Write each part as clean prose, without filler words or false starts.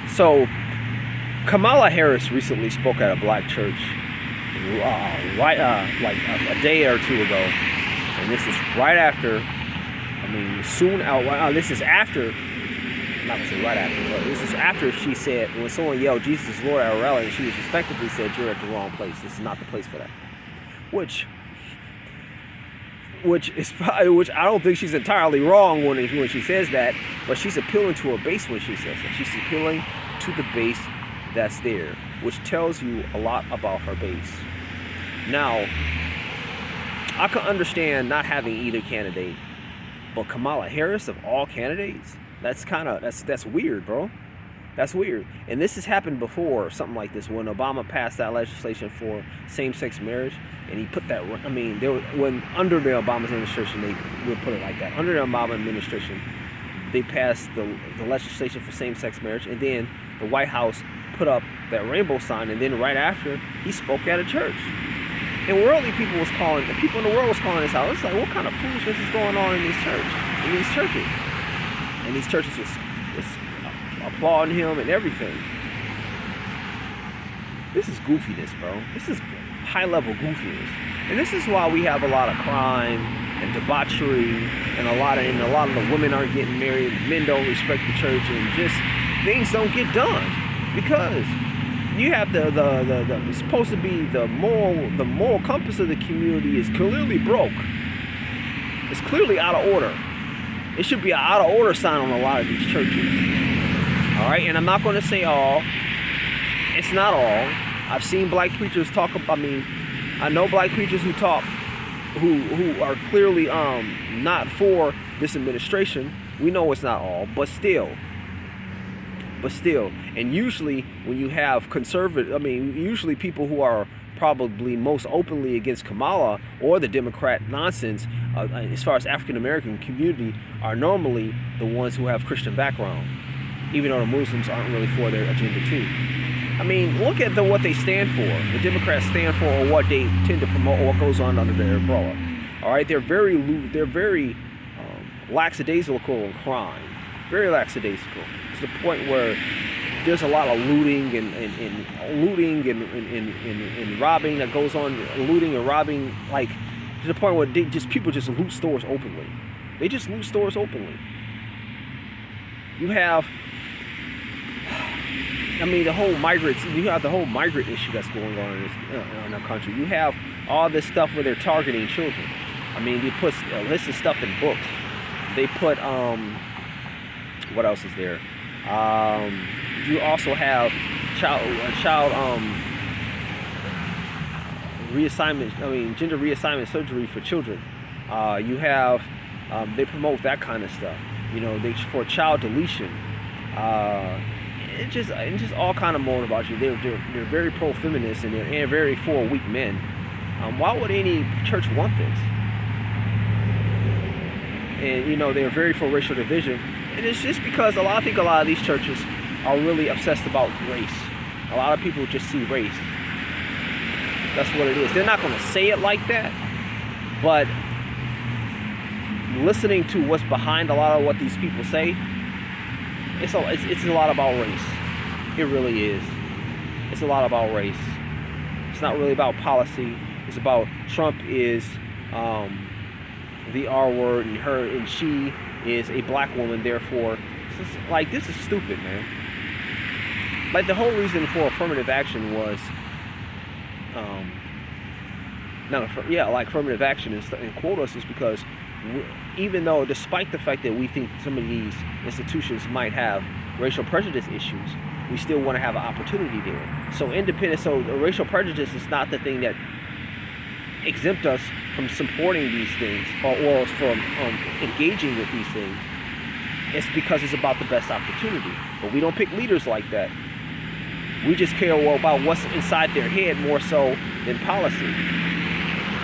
So Kamala Harris recently spoke at a black church, like a day or two ago, and this is right after. I mean, soon out. This is after. I'm not gonna say right after, but this is after she said when someone yelled "Jesus is Lord" at a rally, and she effectively said, "You're at the wrong place. This is not the place for that." Which which I don't think she's entirely wrong when she says that, but she's appealing to her base when she says that. She's appealing to the base that's there, which tells you a lot about her base. Now, I can understand not having either candidate, but Kamala Harris of all candidates, that's weird, bro. That's weird. And this has happened before, something like this, when Obama passed that legislation for same-sex marriage, and he put that, I mean, when under the Obama administration, they would put it like that. Under the Obama administration, they passed the legislation for same-sex marriage, and then the White House put up that rainbow sign, and then right after, he spoke at a church. And worldly people people in the world was calling this out. It's like, what kind of foolishness is going on in these churches? And these churches was applauding him and everything. This is goofiness, bro. This is high-level goofiness. And this is why we have a lot of crime and debauchery, and a lot of the women aren't getting married, men don't respect the church, and just things don't get done. Because you have it's supposed to be the moral compass of the community is clearly broke. It's clearly out of order. It should be an out of order sign on a lot of these churches. All right, and I'm not going to say all. It's not all. I've seen black preachers talk about. I mean, I know black preachers who are clearly not for this administration. We know it's not all, but still. And usually when you have usually people who are probably most openly against Kamala or the Democrat nonsense, as far as African American community, are normally the ones who have Christian background, even though the Muslims aren't really for their agenda too. I mean, look at what they stand for. The Democrats stand for, or what they tend to promote, or what goes on under their umbrella. All right, they're very lackadaisical in crime, very lackadaisical. To the point where there's a lot of looting and robbing that goes on, looting and robbing, like to the point where people just loot stores openly. They just loot stores openly. You have, I mean, you have the whole migrant issue that's going on in our country. You have all this stuff where they're targeting children. I mean, they put a list of stuff in books. They put, what else is there? You also have gender reassignment surgery for children. You have, they promote that kind of stuff. You know, for child deletion. It's just all kind of moan about you. They're very pro-feminist, and they're very for weak men. Why would any church want this? And you know, they're very for racial division. And it's just because I think a lot of these churches are really obsessed about race. A lot of people just see race. That's what it is. They're not going to say it like that, but listening to what's behind a lot of what these people say, it's a lot about race. It really is. It's a lot about race. It's not really about policy. It's about Trump is the R word, and she is a black woman, therefore, this is stupid, man. Like, the whole reason for affirmative action was, affirmative action and quotas is because even though, despite the fact that we think some of these institutions might have racial prejudice issues, we still want to have an opportunity there. So the racial prejudice is not the thing that exempt us from supporting these things or from engaging with these things. It's because it's about the best opportunity. But we don't pick leaders like that. We just care about what's inside their head more so than policy.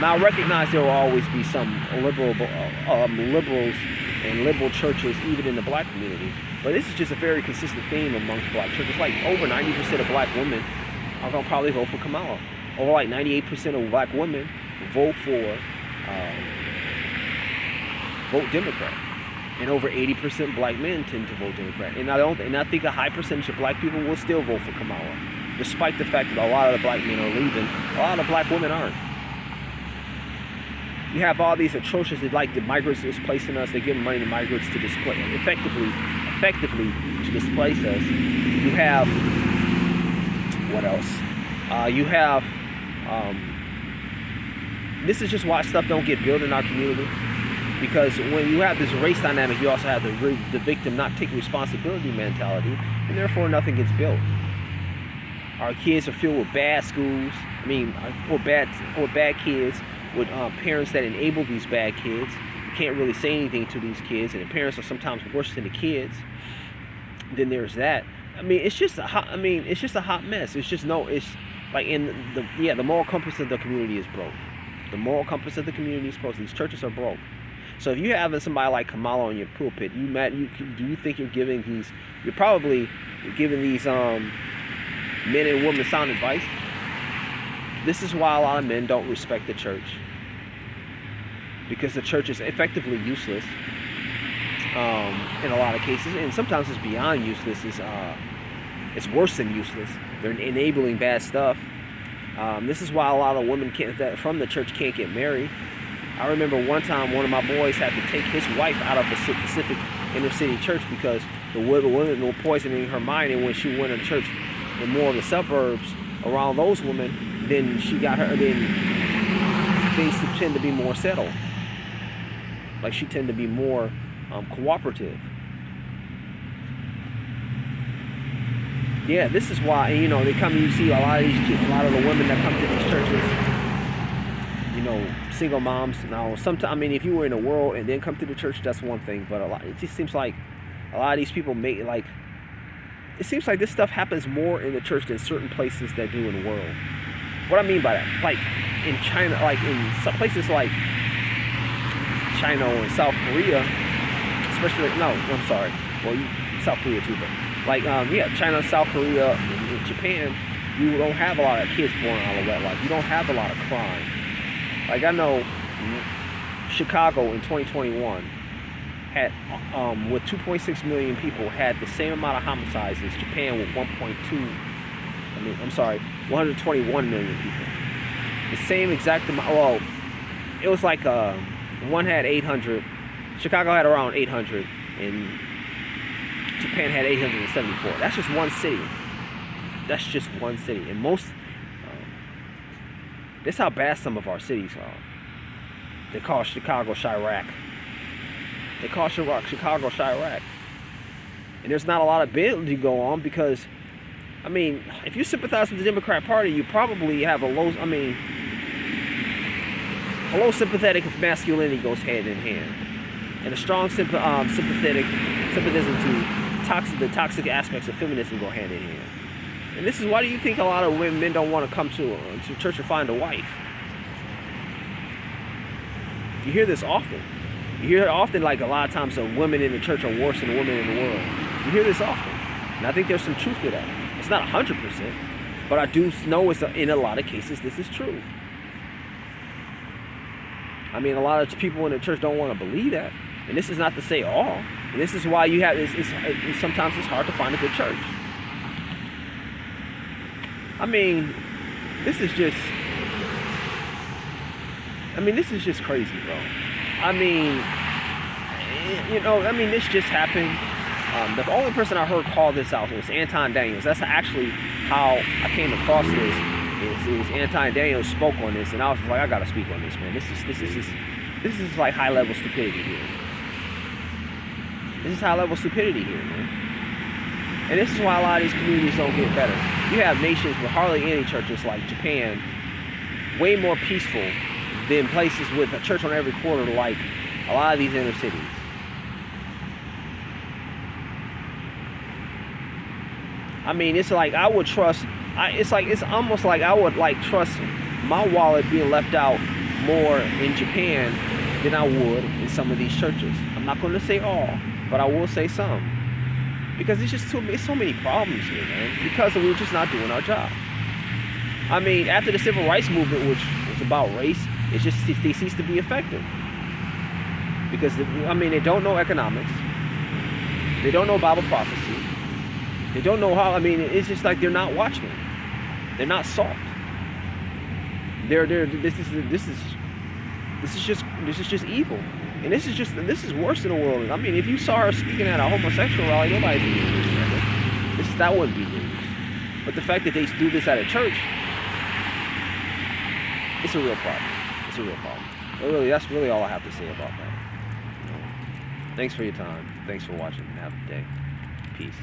Now, I recognize there will always be some liberals and liberal churches, even in the black community. But this is just a very consistent theme amongst black churches. Like, over 90% of black women are going to probably vote for Kamala. Over like 98% of black women vote Democrat. And over 80% black men tend to vote Democrat. And I think a high percentage of black people will still vote for Kamala, despite the fact that a lot of the black men are leaving. A lot of the black women aren't. You have all these atrocious, like the migrants displacing us. They give money to migrants to displace, effectively to displace us. You have, what else? You have, this is just why stuff don't get built in our community. Because when you have this race dynamic, you also have the victim not take responsibility mentality, and therefore nothing gets built. Our kids are filled with bad schools. Or bad kids with parents that enable these bad kids. You can't really say anything to these kids, and the parents are sometimes worse than the kids. Then there's that. It's just a hot. It's just a hot mess. It's like the moral compass of the community is broke. The moral compass of the community is broke. These churches are broke. So if you're having somebody like Kamala on your pulpit, do you think you're probably giving these men and women sound advice? This is why a lot of men don't respect the church, because the church is effectively useless in a lot of cases, and sometimes it's beyond useless. It's worse than useless. They're enabling bad stuff. This is why a lot of women from the church can't get married. I remember one time one of my boys had to take his wife out of a specific inner city church because the women were poisoning her mind, and when she went to church in more of the suburbs around those women, then she got her. Then things tend to be more settled. Like she tend to be more cooperative. Yeah, this is why, and they come. You see a lot of the women that come to these churches. Single moms. Now, sometimes, if you were in the world and then come to the church, that's one thing. But it just seems like a lot of these people it seems like this stuff happens more in the church than certain places that do in the world. What I mean by that, like in China, like in some places like China or South Korea, especially, South Korea too, but China, South Korea, and Japan, you don't have a lot of kids born out of wedlock. You don't have a lot of crime. Like I know Chicago in 2021 had, with 2.6 million people, had the same amount of homicides as Japan with 121 million people. The same exact amount. Well, it was like one had 800. Chicago had around 800, and Japan had 874. That's just one city. And most. That's how bad some of our cities are. They call Chicago Chirac. Chicago Chirac. And there's not a lot of ability to go on because, if you sympathize with the Democrat Party, you probably have a low sympathetic masculinity goes hand in hand. And a strong sympathetism to the toxic aspects of feminism go hand in hand. And this is why do you think a lot of men don't want to come to church and find a wife? You hear this often. You hear it often, like a lot of times women in the church are worse than women in the world. You hear this often. And I think there's some truth to that. It's not 100%, but I do know in a lot of cases this is true. A lot of people in the church don't want to believe that. And this is not to say all. And this is why you have sometimes it's hard to find a good church. This is just crazy, bro. This just happened. The only person I heard call this out was Anton Daniels. That's actually how I came across this. Is Anton Daniels spoke on this, and I was like, I gotta speak on this, man. This is like high level stupidity here. This is high level stupidity here, man. And this is why a lot of these communities don't get better. You have nations with hardly any churches like Japan, way more peaceful than places with a church on every corner like a lot of these inner cities. It's like I would trust, it's almost like I would trust my wallet being left out more in Japan than I would in some of these churches. I'm not going to say all, but I will say some. Because it's so many problems here, man. Because we're just not doing our job. After the civil rights movement, which was about race, they ceased to be effective. Because, I mean, they don't know economics. They don't know Bible prophecy. They don't know how, I mean, it's just like they're not watchmen. They're not salt. This is just evil. And this is worse than the world. I mean, if you saw her speaking at a homosexual rally, nobody'd be news. That wouldn't be news. But the fact that they do this at a church, it's a real problem. It's a real problem. But really, that's really all I have to say about that. Thanks for your time. Thanks for watching. Have a good day. Peace.